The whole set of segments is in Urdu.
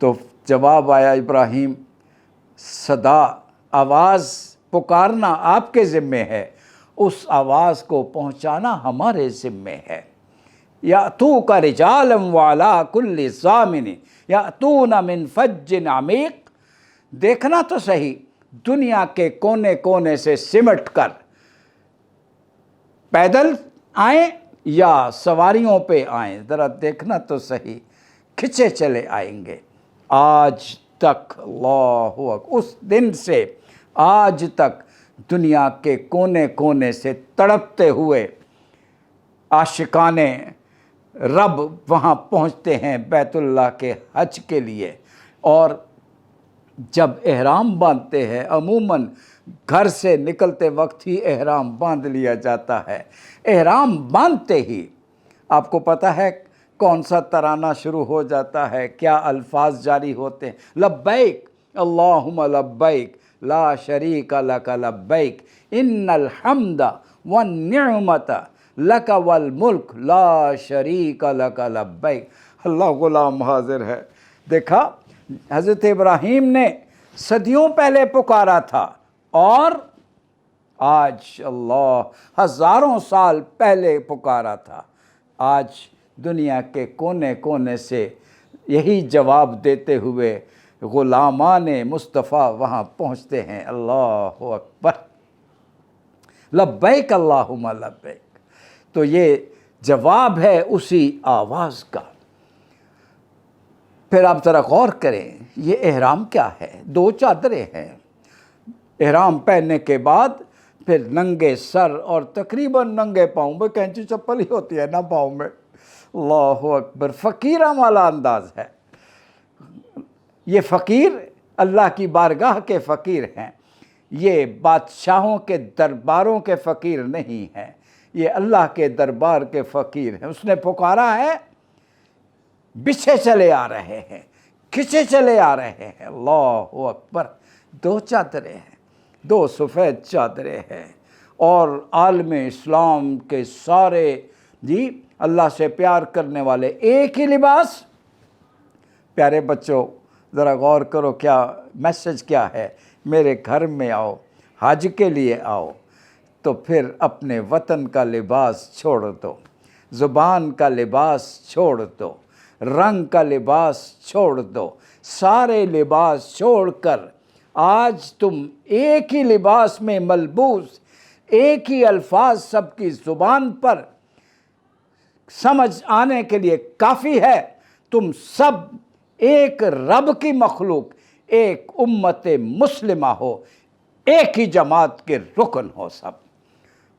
تو جواب آیا ابراہیم صدا آواز پکارنا آپ کے ذمے ہے، اس آواز کو پہنچانا ہمارے ذمے ہے۔ یأتوک رجالا وعلی کل ضامن یأتون من فج عمیق، دیکھنا تو صحیح، دنیا کے کونے کونے سے سمٹ کر پیدل آئیں یا سواریوں پہ آئیں، ذرا دیکھنا تو صحیح، کھچے چلے آئیں گے۔ آج تک اللہ اکبر، اس دن سے آج تک دنیا کے کونے کونے سے تڑپتے ہوئے عاشقان رب وہاں پہنچتے ہیں بیت اللہ کے حج کے لیے، اور جب احرام باندھتے ہیں، عموماً گھر سے نکلتے وقت ہی احرام باندھ لیا جاتا ہے، احرام باندھتے ہی آپ کو پتہ ہے کون سا ترانہ شروع ہو جاتا ہے، کیا الفاظ جاری ہوتے ہیں؟ لبیک اللہم لبیک لا شریک لک لبیک ان الحمد والنعمت لک والملک لا شریک لک لبیک۔ اللہ غلام حاضر ہے۔ دیکھا حضرت ابراہیم نے صدیوں پہلے پکارا تھا، اور آج اللہ ہزاروں سال پہلے پکارا تھا، آج دنیا کے کونے کونے سے یہی جواب دیتے ہوئے غلامان مصطفیٰ وہاں پہنچتے ہیں۔ اللہ اکبر، لبیک اللہم لبیک۔ تو یہ جواب ہے اسی آواز کا۔ پھر آپ ذرا غور کریں، یہ احرام کیا ہے؟ 2 چادریں ہیں۔ احرام پہننے کے بعد پھر ننگے سر اور تقریباً ننگے پاؤں میں، کینچی چپل ہی ہوتی ہے نا پاؤں میں۔ اللہ اکبر، فقیرہ والا انداز ہے۔ یہ فقیر اللہ کی بارگاہ کے فقیر ہیں، یہ بادشاہوں کے درباروں کے فقیر نہیں ہیں، یہ اللہ کے دربار کے فقیر ہیں۔ اس نے پکارا ہے، بچھے چلے آ رہے ہیں، کھچے چلے آ رہے ہیں۔ اللہ اکبر، 2 چادریں ہیں، 2 سفید چادریں ہیں، اور عالم اسلام کے سارے اللہ سے پیار کرنے والے ایک ہی لباس۔ پیارے بچوں ذرا غور کرو، کیا میسج کیا ہے؟ میرے گھر میں آؤ، حج کے لیے آؤ، تو پھر اپنے وطن کا لباس چھوڑ دو، زبان کا لباس چھوڑ دو، رنگ کا لباس چھوڑ دو، سارے لباس چھوڑ کر آج تم ایک ہی لباس میں ملبوس، ایک ہی الفاظ سب کی زبان پر سمجھ آنے کے لیے کافی ہے، تم سب ایک رب کی مخلوق، ایک امت مسلمہ ہو، ایک ہی جماعت کے رکن ہو سب۔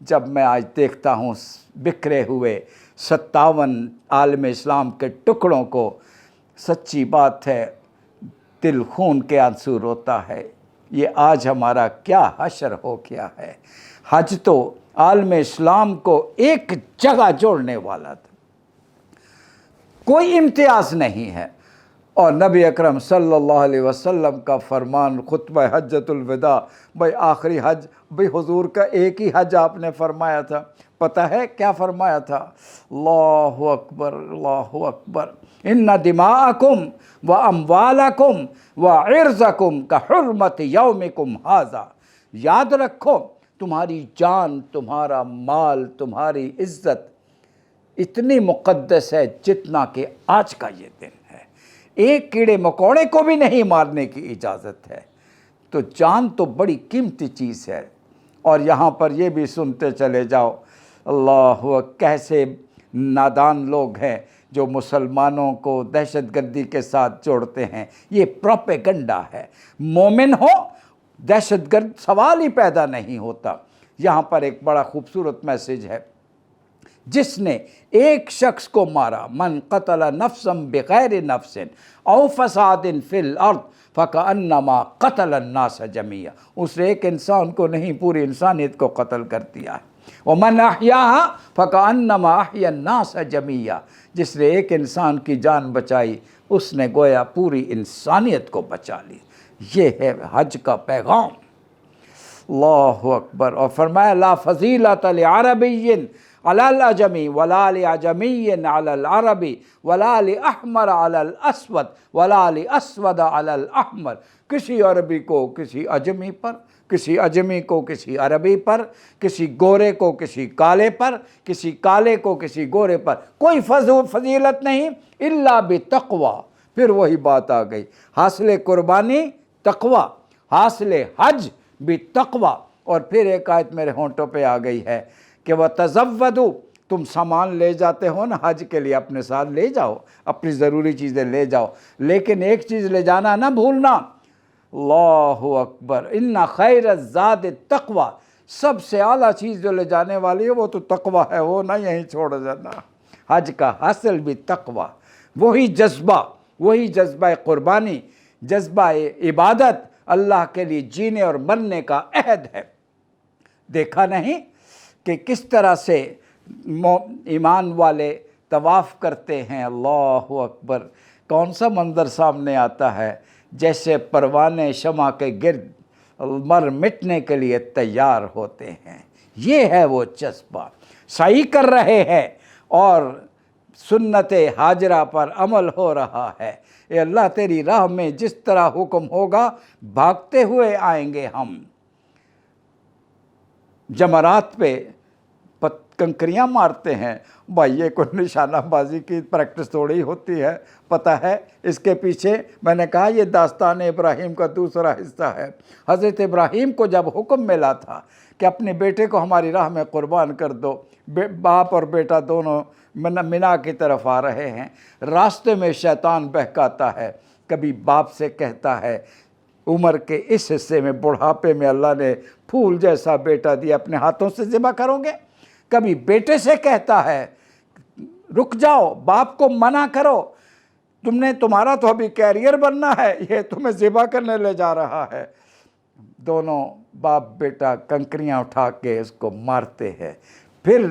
جب میں آج دیکھتا ہوں بکھرے ہوئے 57 عالم اسلام کے ٹکڑوں کو، سچی بات ہے دل خون کے آنسو روتا ہے۔ یہ آج ہمارا کیا حشر ہو گیا ہے۔ حج تو عالم اسلام کو ایک جگہ جوڑنے والا تھا، کوئی امتیاز نہیں ہے۔ اور نبی اکرم صلی اللہ علیہ وسلم کا فرمان خطبہ حجۃ الوداع، بھائی آخری حج، بھائی حضور کا ایک ہی حج آپ نے فرمایا تھا، پتہ ہے کیا فرمایا تھا؟ اللہ اکبر، اللہ اکبر، ان دماءکم و اموالکم و عرضکم کحرمت یومکم ھذا، یاد رکھو تمہاری جان، تمہارا مال، تمہاری عزت اتنی مقدس ہے جتنا کہ آج کا یہ دن ہے۔ ایک کیڑے مکوڑے کو بھی نہیں مارنے کی اجازت ہے۔ تو جان تو بڑی قیمتی چیز ہے۔ اور یہاں پر یہ بھی سنتے چلے جاؤ، اللہ کیسے نادان لوگ ہیں جو مسلمانوں کو دہشت گردی کے ساتھ جوڑتے ہیں۔ یہ پروپیگنڈا ہے۔ مومن ہو دہشت گرد سوال ہی پیدا نہیں ہوتا۔ یہاں پر ایک بڑا خوبصورت میسج ہے، جس نے ایک شخص کو مارا، من قتل نفسا بغیر نفس او فساد فی الارض فکأنما قتل الناس جميعا، اس نے ایک انسان کو نہیں پوری انسانیت کو قتل کر دیا ہے۔ ومن احیاها فکأنما احیا الناس جميعا، جس نے ایک انسان کی جان بچائی اس نے گویا پوری انسانیت کو بچا لی۔ یہ ہے حج کا پیغام۔ اللہ اکبر۔ اور فرمایا لا فضیلۃ لعربی علی العجمی ولا لعجمی علی العربی ولا لأحمر علی الاسود ولا لأسود علی الاحمر، کسی عربی کو کسی عجمی پر، کسی عجمی کو کسی عربی پر، کسی گورے کو کسی کالے پر، کسی کالے کو کسی گورے پر، کوئی فضیلت نہیں الا بتقوی۔ پھر وہی بات آ گئی، حاصل قربانی تقوی، حاصل حج بھی تقوی۔ اور پھر ایک آیت میرے ہونٹوں پہ آ گئی ہے کہ وَتَزَوَّدُوا، تم سامان لے جاتے ہو نا حج کے لیے، اپنے ساتھ لے جاؤ، اپنی ضروری چیزیں لے جاؤ، لیکن ایک چیز لے جانا نہ بھولنا، اللہ اکبر، ان خیر الزاد التقوی، سب سے اعلیٰ چیز جو لے جانے والی ہے وہ تو تقوی ہے، وہ نہ یہیں چھوڑ جانا۔ حج کا حاصل بھی تقوی، وہی جذبہ قربانی، جذبہ عبادت، اللہ کے لیے جینے اور مرنے کا عہد ہے۔ دیکھا نہیں کہ کس طرح سے ایمان والے طواف کرتے ہیں، اللہ اکبر، کون سا منظر سامنے آتا ہے، جیسے پروانے شمع کے گرد مر مٹنے کے لیے تیار ہوتے ہیں۔ یہ ہے وہ جذبہ، سعی کر رہے ہیں اور سنت حاجرہ پر عمل ہو رہا ہے۔ اے اللہ تیری راہ میں جس طرح حکم ہوگا بھاگتے ہوئے آئیں گے ہم۔ جمرات پہ کنکریاں مارتے ہیں، بھائی یہ کوئی نشانہ بازی کی پریکٹس تھوڑی ہوتی ہے، پتہ ہے اس کے پیچھے، میں نے کہا یہ داستان ابراہیم کا دوسرا حصہ ہے۔ حضرت ابراہیم کو جب حکم ملا تھا کہ اپنے بیٹے کو ہماری راہ میں قربان کر دو، باپ اور بیٹا دونوں منا کی طرف آ رہے ہیں، راستے میں شیطان بہکاتا ہے، کبھی باپ سے کہتا ہے عمر کے اس حصے میں، بڑھاپے میں اللہ نے پھول جیسا بیٹا دیا، اپنے ہاتھوں سے ذبح کرو گے، کبھی بیٹے سے کہتا ہے رک جاؤ، باپ کو منع کرو، تمہارا تو ابھی کیریئر بننا ہے، یہ تمہیں ذبح کرنے لے جا رہا ہے۔ دونوں باپ بیٹا کنکریاں اٹھا کے اس کو مارتے ہیں، پھر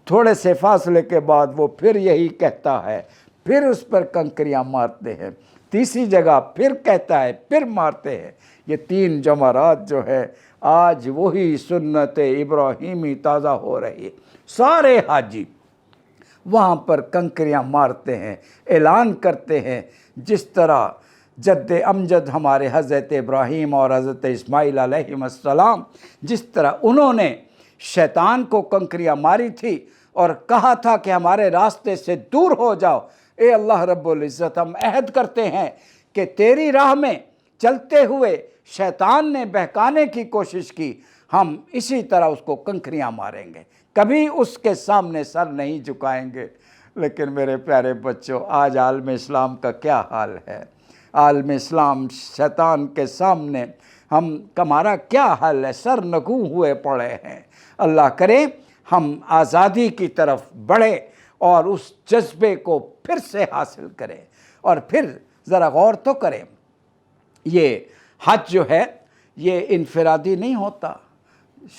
تھوڑے سے فاصلے کے بعد وہ پھر یہی کہتا ہے، پھر اس پر کنکریاں مارتے ہیں، تیسری جگہ پھر کہتا ہے، پھر مارتے ہیں۔ یہ 3 جمرات جو ہے آج وہی سنت ابراہیمی تازہ ہو رہی ہے، سارے حاجی وہاں پر کنکریاں مارتے ہیں، اعلان کرتے ہیں، جس طرح جد امجد ہمارے حضرت ابراہیم اور حضرت اسماعیل علیہ السلام، جس طرح انہوں نے شیطان کو کنکریاں ماری تھی اور کہا تھا کہ ہمارے راستے سے دور ہو جاؤ، اے اللہ رب العزت ہم عہد کرتے ہیں کہ تیری راہ میں چلتے ہوئے شیطان نے بہکانے کی کوشش کی، ہم اسی طرح اس کو کنکریاں ماریں گے، کبھی اس کے سامنے سر نہیں جھکائیں گے۔ لیکن میرے پیارے بچوں، آج عالم اسلام کا کیا حال ہے؟ عالم اسلام شیطان کے سامنے ہمارا کیا حال ہے؟ سر نگو ہوئے پڑے ہیں۔ اللہ کرے ہم آزادی کی طرف بڑھیں اور اس جذبے کو پھر سے حاصل کریں۔ اور پھر ذرا غور تو کریں، یہ حج جو ہے یہ انفرادی نہیں ہوتا،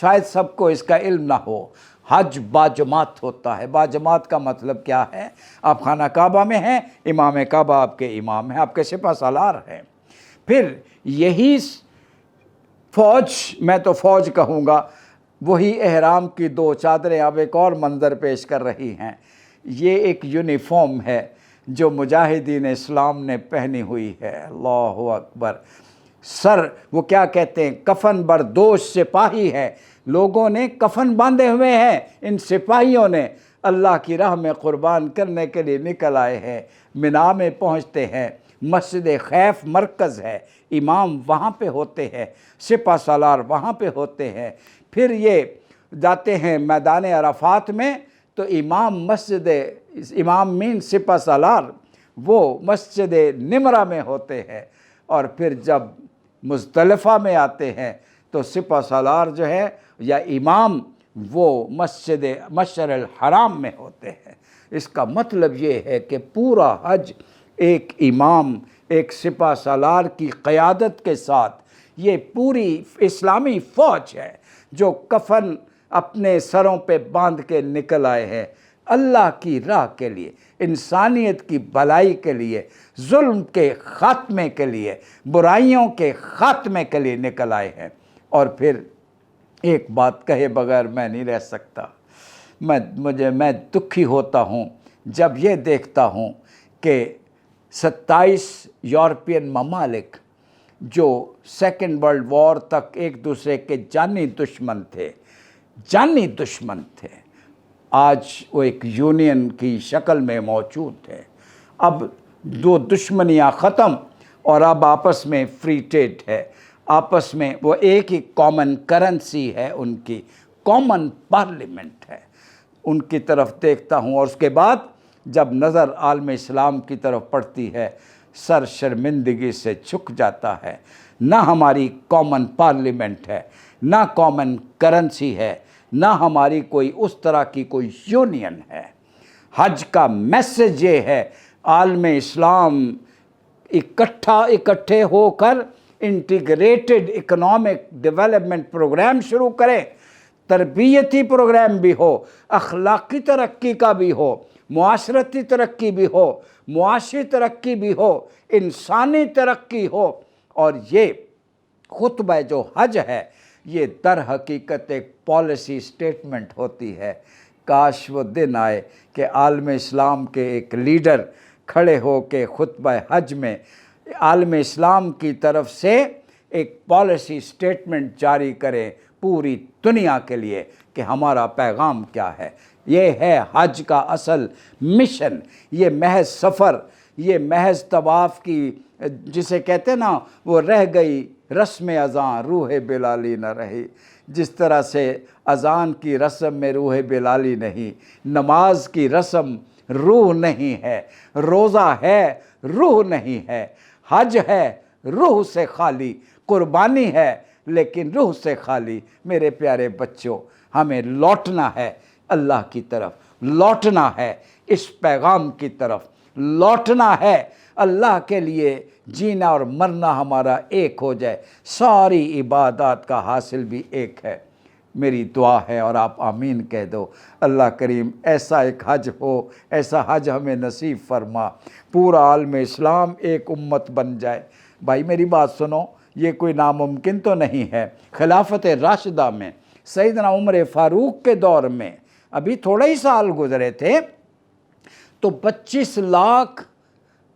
شاید سب کو اس کا علم نہ ہو، حج باجماعت ہوتا ہے۔ باجماعت کا مطلب کیا ہے؟ آپ خانہ کعبہ میں ہیں، امام کعبہ آپ کے امام ہیں، آپ کے سپہ سالار ہیں، پھر یہی فوج، میں تو فوج کہوں گا، وہی احرام کی 2 چادریں اب ایک اور منظر پیش کر رہی ہیں۔ یہ ایک یونیفارم ہے جو مجاہدین اسلام نے پہنی ہوئی ہے، اللہ اکبر۔ سر وہ کیا کہتے ہیں، کفن بردوش سپاہی ہے، لوگوں نے کفن باندھے ہوئے ہیں، ان سپاہیوں نے اللہ کی راہ میں قربان کرنے کے لیے نکل آئے ہیں، منا میں پہنچتے ہیں، مسجد خیف مرکز ہے، امام وہاں پہ ہوتے ہیں، سپہ سالار وہاں پہ ہوتے ہیں، پھر یہ جاتے ہیں میدان عرفات میں، تو امام مین سپہ سالار وہ مسجد نمرہ میں ہوتے ہیں، اور پھر جب مزدلفہ میں آتے ہیں تو سپہ سالار جو ہے یا امام وہ مسجد مشعر الحرام میں ہوتے ہیں۔ اس کا مطلب یہ ہے کہ پورا حج ایک امام، ایک سپہ سالار کی قیادت کے ساتھ یہ پوری اسلامی فوج ہے جو کفن اپنے سروں پہ باندھ کے نکل آئے ہیں، اللہ کی راہ کے لیے، انسانیت کی بھلائی کے لیے، ظلم کے خاتمے کے لیے، برائیوں کے خاتمے کے لیے نکل آئے ہیں۔ اور پھر ایک بات کہے بغیر میں نہیں رہ سکتا، میں دکھی ہوتا ہوں جب یہ دیکھتا ہوں کہ 27 یورپین ممالک جو سیکنڈ ورلڈ وار تک ایک دوسرے کے جانی دشمن تھے، آج وہ ایک یونین کی شکل میں موجود ہے۔ اب دو دشمنیاں ختم اور اب آپس میں فری ٹریڈ ہے، آپس میں وہ ایک ہی کامن کرنسی ہے، ان کی کامن پارلیمنٹ ہے۔ ان کی طرف دیکھتا ہوں اور اس کے بعد جب نظر عالم اسلام کی طرف پڑتی ہے، سر شرمندگی سے جھک جاتا ہے۔ نہ ہماری کامن پارلیمنٹ ہے، نہ کامن کرنسی ہے، نہ ہماری کوئی اس طرح کی کوئی یونین ہے۔ حج کا میسج یہ ہے، عالم اسلام اکٹھے ہو کر انٹیگریٹڈ اکنامک ڈیولپمنٹ پروگرام شروع کریں، تربیتی پروگرام بھی ہو، اخلاقی ترقی کا بھی ہو، معاشرتی ترقی بھی ہو، معاشی ترقی بھی ہو، انسانی ترقی ہو۔ اور یہ خطبہ جو حج ہے، یہ در حقیقت ایک پالیسی سٹیٹمنٹ ہوتی ہے۔ کاش وہ دن آئے کہ عالم اسلام کے ایک لیڈر کھڑے ہو کے خطبہ حج میں عالم اسلام کی طرف سے ایک پالیسی سٹیٹمنٹ جاری کریں پوری دنیا کے لیے کہ ہمارا پیغام کیا ہے۔ یہ ہے حج کا اصل مشن۔ یہ محض سفر، یہ محض طواف کی جسے کہتے ہیں نا، وہ رہ گئی رسم اذان روح بلالی نہ رہی۔ جس طرح سے اذان کی رسم میں روح بلالی نہیں، نماز کی رسم روح نہیں ہے، روزہ ہے روح نہیں ہے، حج ہے روح سے خالی، قربانی ہے لیکن روح سے خالی۔ میرے پیارے بچوں، ہمیں لوٹنا ہے اللہ کی طرف، لوٹنا ہے اس پیغام کی طرف، لوٹنا ہے اللہ کے لیے، جینا اور مرنا ہمارا ایک ہو جائے، ساری عبادات کا حاصل بھی ایک ہے۔ میری دعا ہے اور آپ آمین کہہ دو، اللہ کریم ایسا ایک حج ہو، ایسا حج ہمیں نصیب فرما، پورا عالم اسلام ایک امت بن جائے۔ بھائی میری بات سنو، یہ کوئی ناممکن تو نہیں ہے۔ خلافت راشدہ میں، سیدنا عمر فاروق کے دور میں، ابھی تھوڑے ہی سال گزرے تھے تو 25 لاکھ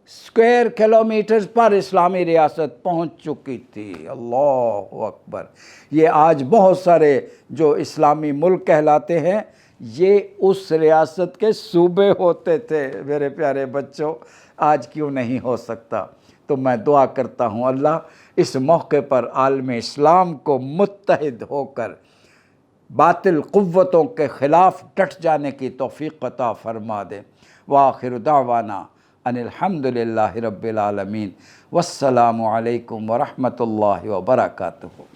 اسکوائر کلومیٹرز پر اسلامی ریاست پہنچ چکی تھی۔ اللہ اکبر۔ یہ آج بہت سارے جو اسلامی ملک کہلاتے ہیں، یہ اس ریاست کے صوبے ہوتے تھے۔ میرے پیارے بچوں، آج کیوں نہیں ہو سکتا؟ تو میں دعا کرتا ہوں اللہ اس موقع پر عالم اسلام کو متحد ہو کر باطل قوتوں کے خلاف ڈٹ جانے کی توفیق عطا فرما دے۔ وآخر دعوانا ان الحمد للہ رب العالمین، والسلام علیکم ورحمۃ اللہ وبرکاتہ۔